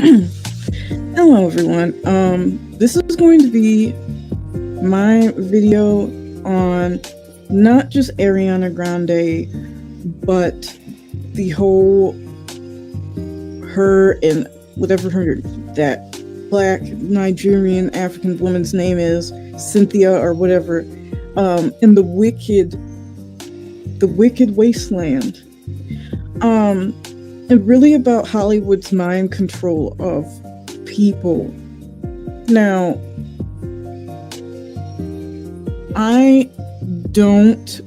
Hello everyone. This is going to be my video on not just Ariana Grande, but the whole her and whatever that black Nigerian African woman's name is, Cynthia or whatever, in the Wicked Wasteland. And really about Hollywood's mind control of people. Now, I don't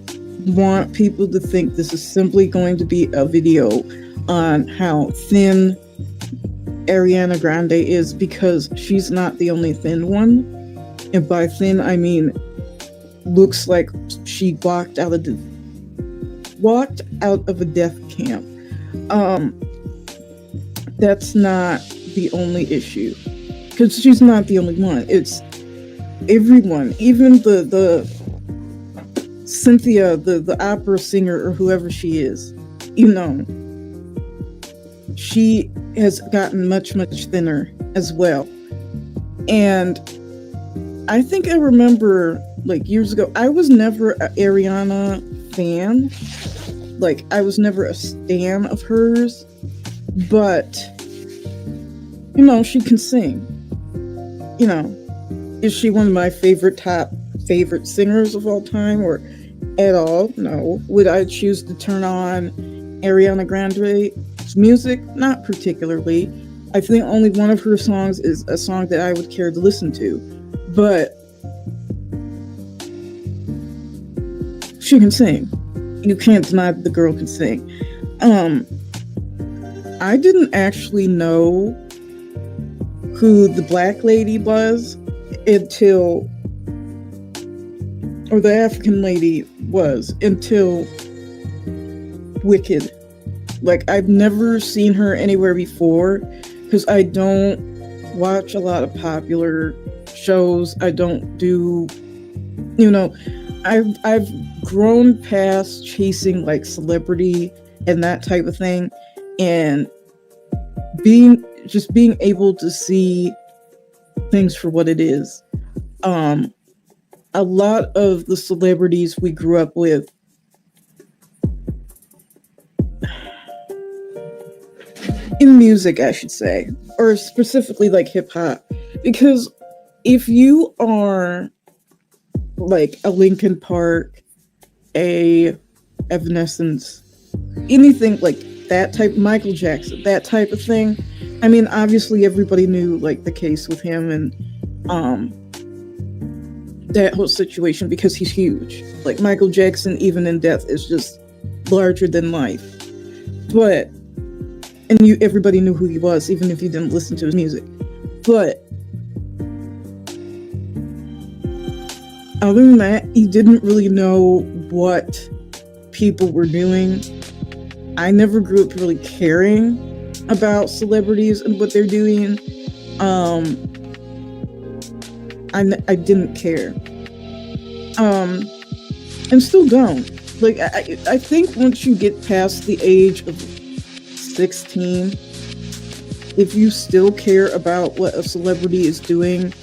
want people to think this is simply going to be a video on how thin Ariana Grande is, because she's not the only thin one. And by thin, I mean looks like she walked out of a death camp. That's not the only issue, because she's not the only one. It's everyone, even the Cynthia, the opera singer or whoever she is. She has gotten much thinner as well. And I think I remember, like, years ago, I was never an Ariana fan. Like, I was never a stan of hers, but, she can sing. Is she one of my favorite singers of all time or at all? No. Would I choose to turn on Ariana Grande's music? Not particularly. I think only one of her songs is a song that I would care to listen to, but she can sing. You can't deny that the girl can sing. I didn't actually know who the black lady was or the African lady was, until Wicked. Like, I've never seen her anywhere before, because I don't watch a lot of popular shows. I don't do, I've grown past chasing like celebrity and that type of thing, and being able to see things for what it is. A lot of the celebrities we grew up with in music, I should say, or specifically like hip hop, because if you are like a Linkin Park, a Evanescence, anything like that type, Michael Jackson, that type of thing. I mean, obviously everybody knew like the case with him and that whole situation, because he's huge. Like, Michael Jackson, even in death, is just larger than life. But everybody knew who he was, even if you didn't listen to his music. But other than that, you didn't really know what people were doing. I never grew up really caring about celebrities and what they're doing. I didn't care. And still don't. Like, I think once you get past the age of 16, if you still care about what a celebrity is doing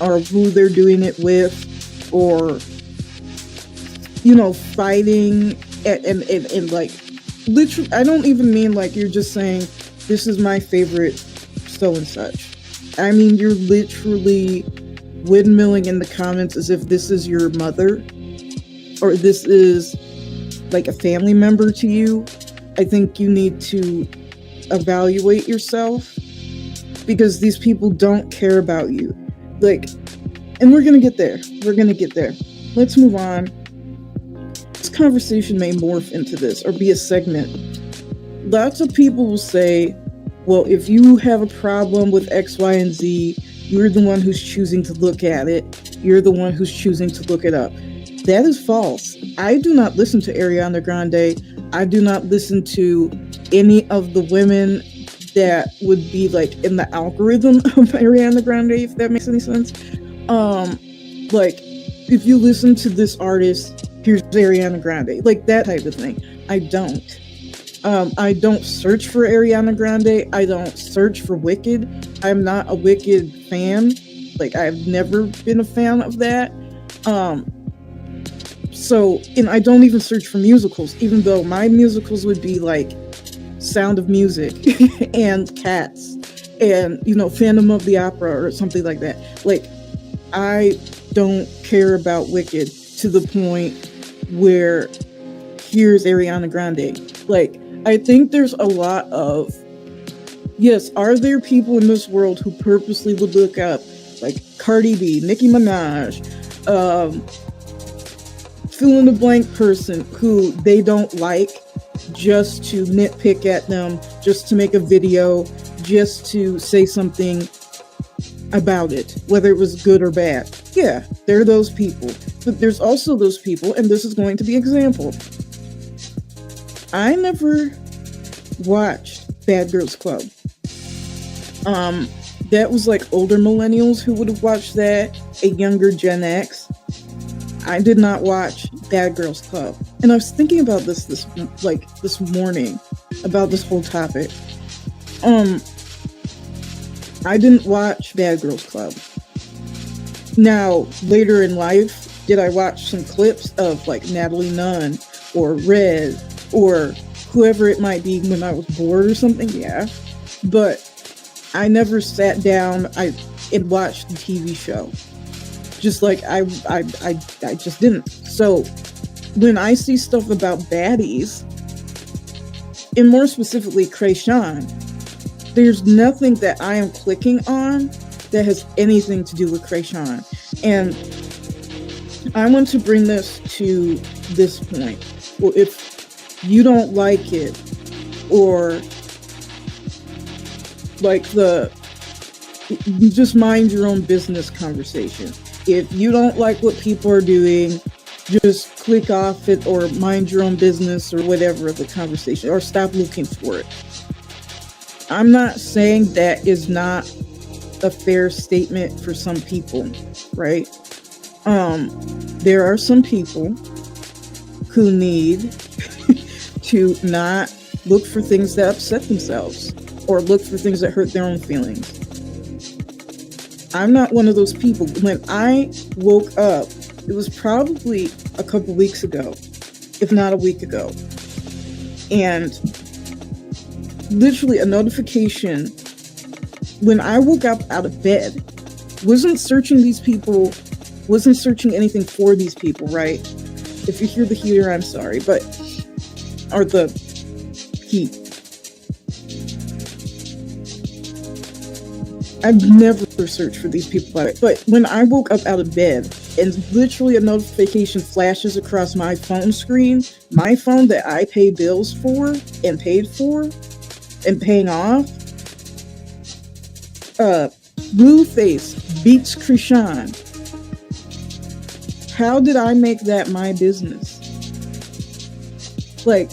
or who they're doing it with, or fighting and like, literally, I don't even mean like you're just saying this is my favorite so and such. I mean, you're literally windmilling in the comments as if this is your mother or this is like a family member to you. I think you need to evaluate yourself, because these people don't care about you. Like, and we're gonna get there. Let's move on. This conversation may morph into this or be a segment. Lots of people will say, well, if you have a problem with X, Y, and Z, you're the one who's choosing to look at it. You're the one who's choosing to look it up. That is false. I do not listen to Ariana Grande. I do not listen to any of the women that would be like in the algorithm of Ariana Grande, if that makes any sense. Like, if you listen to this artist, here's Ariana Grande, like that type of thing. I don't. I don't search for Ariana Grande. I don't search for Wicked. I'm not a Wicked fan. Like, I've never been a fan of that. And I don't even search for musicals, even though my musicals would be like Sound of Music and Cats and, Phantom of the Opera or something like that. Like, I don't care about Wicked to the point where here's Ariana Grande. Like, I think there's a lot of, yes, are there people in this world who purposely would look up like Cardi B, Nicki Minaj, fill in the blank person who they don't like, just to nitpick at them, just to make a video, just to say something about it, whether it was good or bad. Yeah, there are those people. But there's also those people, and this is going to be an example. I never watched Bad Girls Club. That was like older millennials who would have watched that, a younger Gen X. I did not watch Bad Girls Club. And I was thinking about this morning, about this whole topic. I didn't watch Bad Girls Club. Now, later in life, did I watch some clips of like Natalie Nunn or Red or whoever it might be when I was bored or something? Yeah. But I never sat down and watched the TV show. Just like I just didn't. So when I see stuff about baddies, and more specifically Kreayshawn, there's nothing that I am clicking on that has anything to do with Kreayshawn. And I want to bring this to this point. Well, if you don't like it, or like just mind your own business conversation. If you don't like what people are doing, just click off it or mind your own business or whatever the conversation, or stop looking for it. I'm not saying that is not a fair statement for some people, right? There are some people who need to not look for things that upset themselves or look for things that hurt their own feelings. I'm not one of those people. When I woke up, it was probably a couple weeks ago, if not a week ago, and literally a notification when I woke up out of bed, wasn't searching anything for these people, right? If you hear the heater, I'm sorry, or the heat. I've never searched for these people, but when I woke up out of bed and literally a notification flashes across my phone screen, my phone that I pay bills for and paid for and paying off, Blueface beats Kreayshawn. How did I make that my business? Like,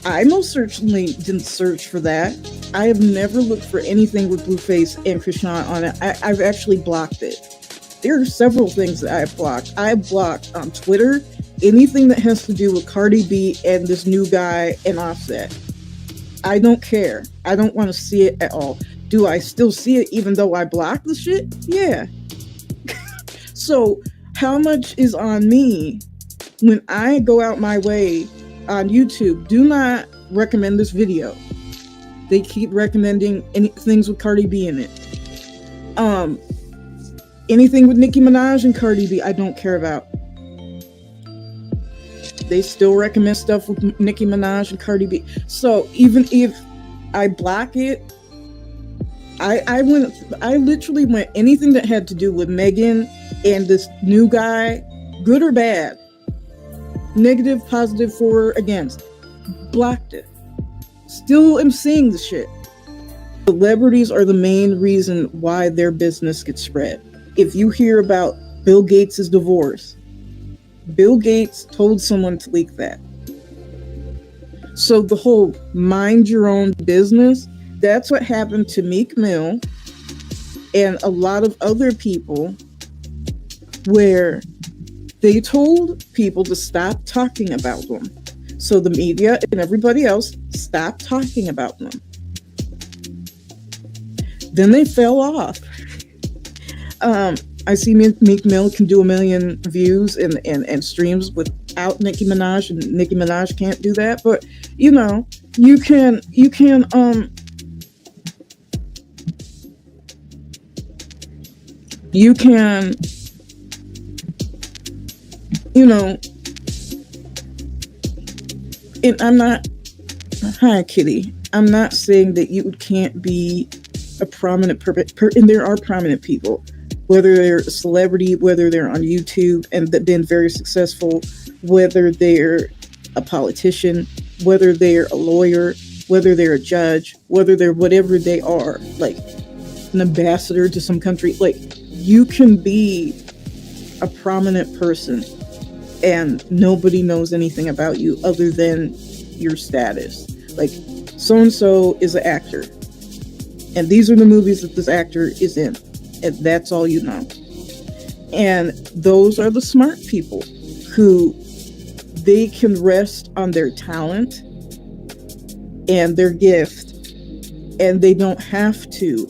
I most certainly didn't search for that. I have never looked for anything with Blueface and Kreayshawn on it. I've actually blocked it. There are several things that I have blocked. I have blocked on Twitter anything that has to do with Cardi B and this new guy and Offset. I don't care. I don't want to see it at all. Do I still see it even though I blocked the shit? Yeah. So how much is on me when I go out my way on YouTube? Do not recommend this video. They keep recommending things with Cardi B in it. Anything with Nicki Minaj and Cardi B, I don't care about. They still recommend stuff with Nicki Minaj and Cardi B. So even if I block it, I literally went anything that had to do with Megan and this new guy, good or bad, negative, positive, for or against, blocked it. Still am seeing the shit. Celebrities are the main reason why their business gets spread. If you hear about Bill Gates' divorce, Bill Gates told someone to leak that. So the whole mind your own business, that's what happened to Meek Mill and a lot of other people, where they told people to stop talking about them. So the media and everybody else stopped talking about them. Then they fell off. I see Meek Mill can do 1 million views and streams without Nicki Minaj, and Nicki Minaj can't do that. But you know, you can you know, and I'm not, hi Kitty, I'm not saying that you can't be a prominent and there are prominent people, whether they're a celebrity, whether they're on YouTube and been very successful, whether they're a politician, whether they're a lawyer, whether they're a judge, whether they're whatever they are, like an ambassador to some country. Like, you can be a prominent person and nobody knows anything about you other than your status. Like, so-and-so is an actor, and these are the movies that this actor is in, and that's all you know. And those are the smart people who they can rest on their talent and their gift, and they don't have to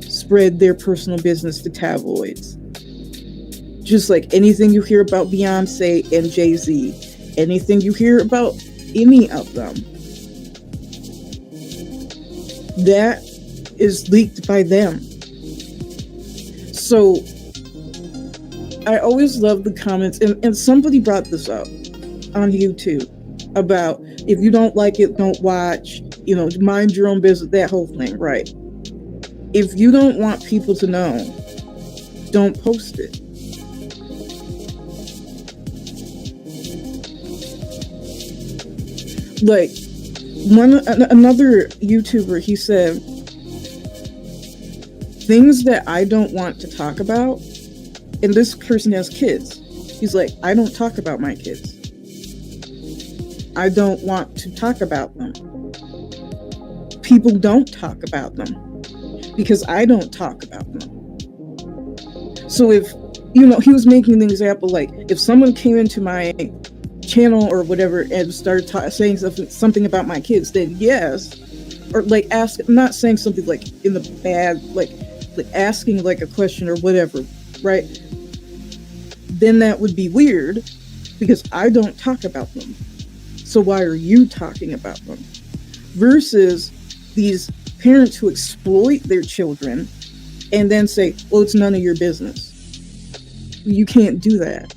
spread their personal business to tabloids. Just like anything you hear about Beyonce and Jay-Z, anything you hear about any of them, that is leaked by them. So I always love the comments, and somebody brought this up on YouTube about, if you don't like it, don't watch, mind your own business, that whole thing, right? If you don't want people to know, don't post it. Like, another YouTuber, he said, things that I don't want to talk about, and this person has kids. He's like, I don't talk about my kids. I don't want to talk about them. People don't talk about them because I don't talk about them. So if, he was making the example, like, if someone came into my channel or whatever and started saying something about my kids, then yes, or like ask, I'm not saying something like in the bad, like asking like a question or whatever, right? Then that would be weird because I don't talk about them. So why are you talking about them? Versus these parents who exploit their children and then say, well, it's none of your business. You can't do that.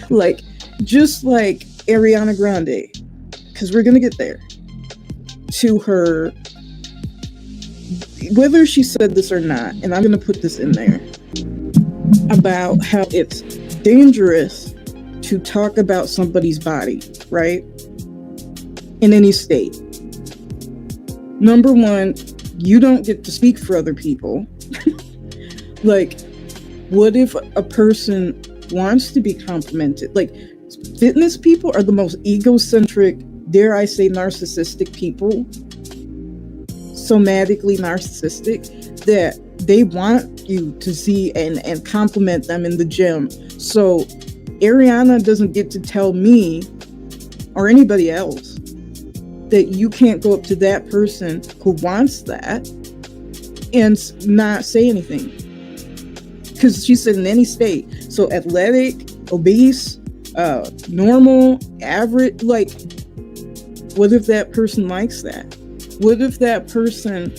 Like, just like Ariana Grande, because we're going to get there, to her, whether she said this or not, and I'm going to put this in there, about how it's dangerous to talk about somebody's body, right? In any state. Number one, you don't get to speak for other people. Like, what if a person wants to be complimented? Like, fitness people are the most egocentric, dare I say narcissistic people, somatically narcissistic, that they want you to see and compliment them in the gym. So Ariana doesn't get to tell me or anybody else that you can't go up to that person who wants that and not say anything. Because she said in any state. So athletic, obese, normal, average, like, what if that person likes that? What if that person